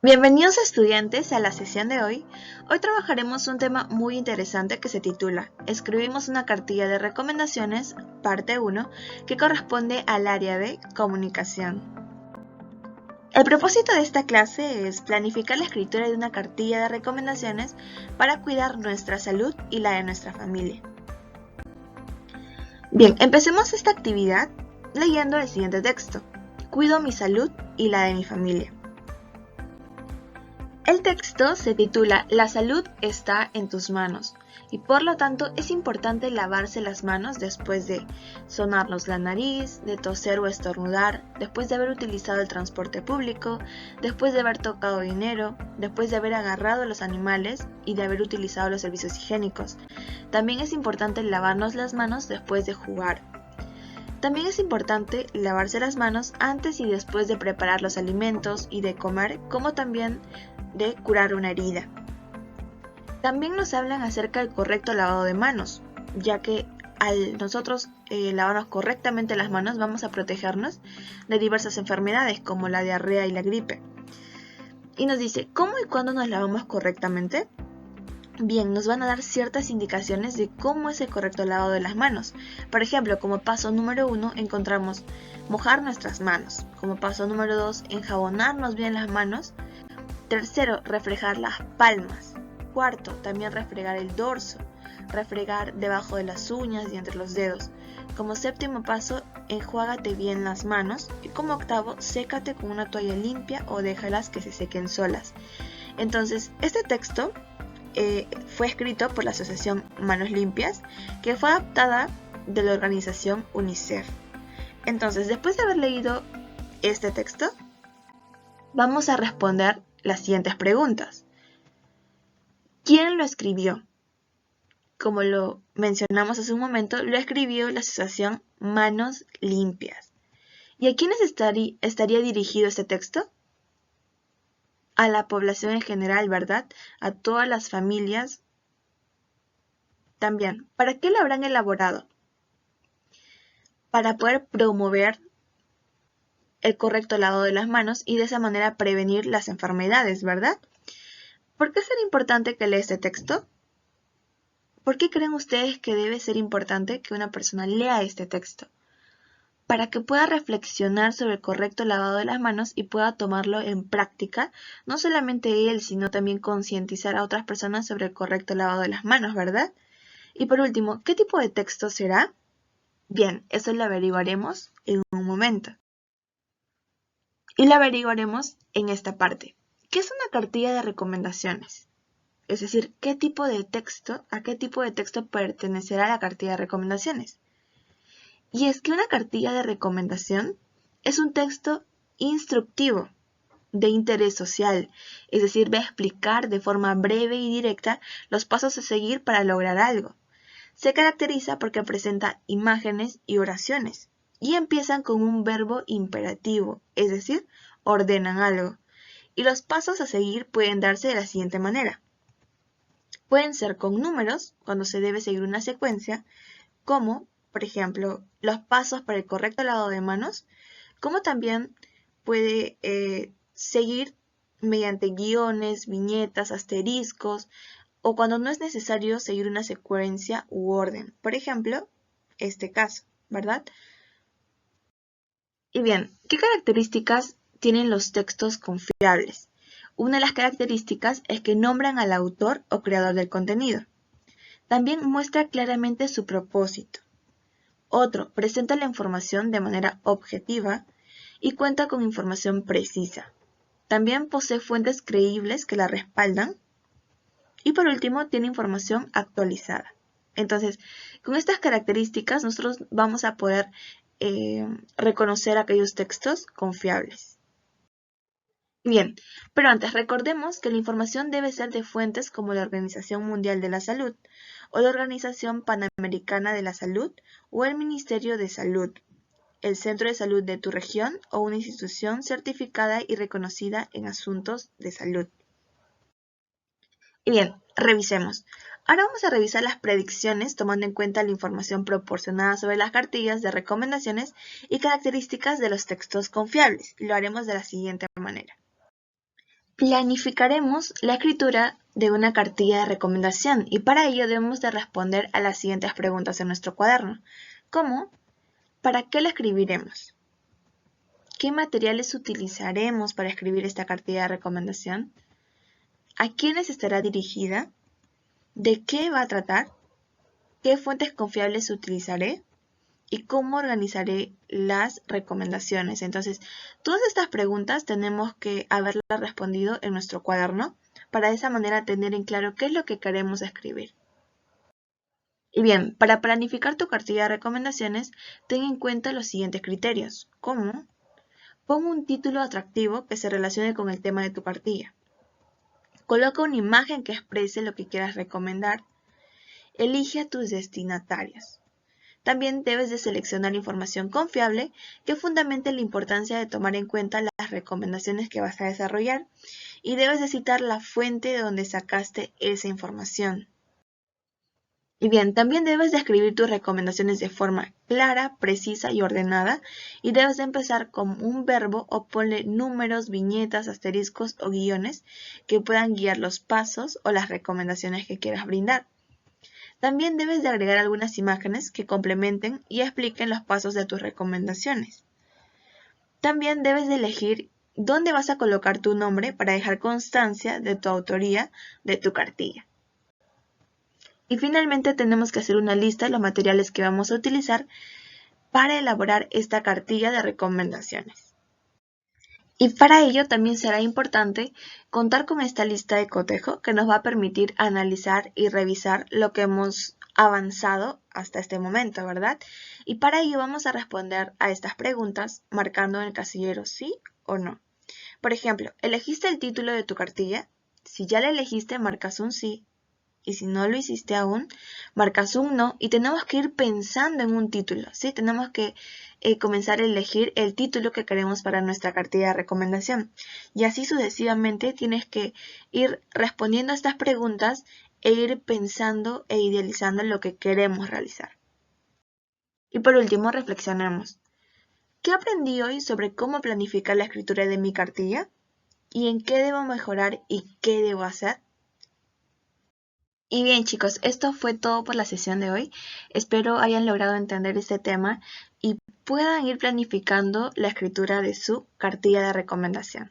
Bienvenidos estudiantes a la sesión de hoy. Hoy trabajaremos un tema muy interesante que se titula Escribimos una cartilla de recomendaciones, parte 1, que corresponde al área de comunicación. El propósito de esta clase es planificar la escritura de una cartilla de recomendaciones para cuidar nuestra salud y la de nuestra familia. Bien, empecemos esta actividad leyendo el siguiente texto. Cuido mi salud y la de mi familia. El texto se titula La salud está en tus manos y por lo tanto es importante lavarse las manos después de sonarnos la nariz, de toser o estornudar, después de haber utilizado el transporte público, después de haber tocado dinero, después de haber agarrado a los animales y de haber utilizado los servicios higiénicos. También es importante lavarnos las manos después de jugar. También es importante lavarse las manos antes y después de preparar los alimentos y de comer, como también de curar una herida. También nos hablan acerca del correcto lavado de manos, ya que al nosotros lavarnos correctamente las manos vamos a protegernos de diversas enfermedades como la diarrea y la gripe. Y nos dice, ¿cómo y cuándo nos lavamos correctamente? Bien, nos van a dar ciertas indicaciones de cómo es el correcto lavado de las manos. Por ejemplo, como paso número 1 encontramos mojar nuestras manos. Como paso número 2, enjabonarnos bien las manos. Tercero, refregar las palmas. Cuarto, también refregar el dorso. Refregar debajo de las uñas y entre los dedos. Como séptimo paso, enjuágate bien las manos. Y como octavo, sécate con una toalla limpia o déjalas que se sequen solas. Entonces, este texto fue escrito por la Asociación Manos Limpias, que fue adaptada de la organización UNICEF. Entonces, después de haber leído este texto, vamos a responder las siguientes preguntas. ¿Quién lo escribió? Como lo mencionamos hace un momento, lo escribió la Asociación Manos Limpias. ¿Y a quiénes estaría dirigido este texto? A la población en general, ¿verdad? A todas las familias. También, ¿para qué lo habrán elaborado? Para poder promover el correcto lavado de las manos y de esa manera prevenir las enfermedades, ¿verdad? ¿Por qué será importante que lea este texto? ¿Por qué creen ustedes que debe ser importante que una persona lea este texto? Para que pueda reflexionar sobre el correcto lavado de las manos y pueda tomarlo en práctica, no solamente él, sino también concientizar a otras personas sobre el correcto lavado de las manos, ¿verdad? Y por último, ¿qué tipo de texto será? Bien, eso lo averiguaremos en un momento. Y lo averiguaremos en esta parte. ¿Qué es una cartilla de recomendaciones? Es decir, a qué tipo de texto pertenecerá la cartilla de recomendaciones. Y es que una cartilla de recomendación es un texto instructivo de interés social, es decir, va a explicar de forma breve y directa los pasos a seguir para lograr algo. Se caracteriza porque presenta imágenes y oraciones y empiezan con un verbo imperativo, es decir, ordenan algo. Y los pasos a seguir pueden darse de la siguiente manera. Pueden ser con números, cuando se debe seguir una secuencia, como, por ejemplo, los pasos para el correcto lavado de manos, como también puede seguir mediante guiones, viñetas, asteriscos, o cuando no es necesario seguir una secuencia u orden. Por ejemplo, este caso, ¿verdad? Y bien, ¿qué características tienen los textos confiables? Una de las características es que nombran al autor o creador del contenido. También muestra claramente su propósito. Otro, presenta la información de manera objetiva y cuenta con información precisa. También posee fuentes creíbles que la respaldan. Y por último, tiene información actualizada. Entonces, con estas características nosotros vamos a poder reconocer aquellos textos confiables. Bien, pero antes recordemos que la información debe ser de fuentes como la Organización Mundial de la Salud o la Organización Panamericana de la Salud o el Ministerio de Salud, el Centro de Salud de tu región o una institución certificada y reconocida en asuntos de salud. Y bien, revisemos. Ahora vamos a revisar las predicciones tomando en cuenta la información proporcionada sobre las cartillas de recomendaciones y características de los textos confiables. Lo haremos de la siguiente manera. Planificaremos la escritura de una cartilla de recomendación y para ello debemos de responder a las siguientes preguntas en nuestro cuaderno. ¿Cómo? ¿Para qué la escribiremos? ¿Qué materiales utilizaremos para escribir esta cartilla de recomendación? ¿A quiénes estará dirigida? ¿De qué va a tratar? ¿Qué fuentes confiables utilizaré? ¿Y cómo organizaré las recomendaciones? Entonces, todas estas preguntas tenemos que haberlas respondido en nuestro cuaderno para de esa manera tener en claro qué es lo que queremos escribir. Y bien, para planificar tu cartilla de recomendaciones, ten en cuenta los siguientes criterios, como pon un título atractivo que se relacione con el tema de tu cartilla. Coloca una imagen que exprese lo que quieras recomendar. Elige a tus destinatarios. También debes de seleccionar información confiable que fundamente la importancia de tomar en cuenta las recomendaciones que vas a desarrollar y debes de citar la fuente de donde sacaste esa información. Y bien, también debes de escribir tus recomendaciones de forma clara, precisa y ordenada y debes de empezar con un verbo o ponle números, viñetas, asteriscos o guiones que puedan guiar los pasos o las recomendaciones que quieras brindar. También debes de agregar algunas imágenes que complementen y expliquen los pasos de tus recomendaciones. También debes de elegir dónde vas a colocar tu nombre para dejar constancia de tu autoría de tu cartilla. Y finalmente tenemos que hacer una lista de los materiales que vamos a utilizar para elaborar esta cartilla de recomendaciones. Y para ello también será importante contar con esta lista de cotejo que nos va a permitir analizar y revisar lo que hemos avanzado hasta este momento, ¿verdad? Y para ello vamos a responder a estas preguntas marcando en el casillero sí o no. Por ejemplo, ¿elegiste el título de tu cartilla? Si ya la elegiste, marcas un sí. Y si no lo hiciste aún, marcas un no y tenemos que ir pensando en un título, ¿sí? Tenemos que comenzar a elegir el título que queremos para nuestra cartilla de recomendación. Y así sucesivamente tienes que ir respondiendo a estas preguntas e ir pensando e idealizando lo que queremos realizar. Y por último, reflexionemos. ¿Qué aprendí hoy sobre cómo planificar la escritura de mi cartilla? ¿Y en qué debo mejorar y qué debo hacer? Y bien chicos, esto fue todo por la sesión de hoy. Espero hayan logrado entender este tema y puedan ir planificando la escritura de su cartilla de recomendación.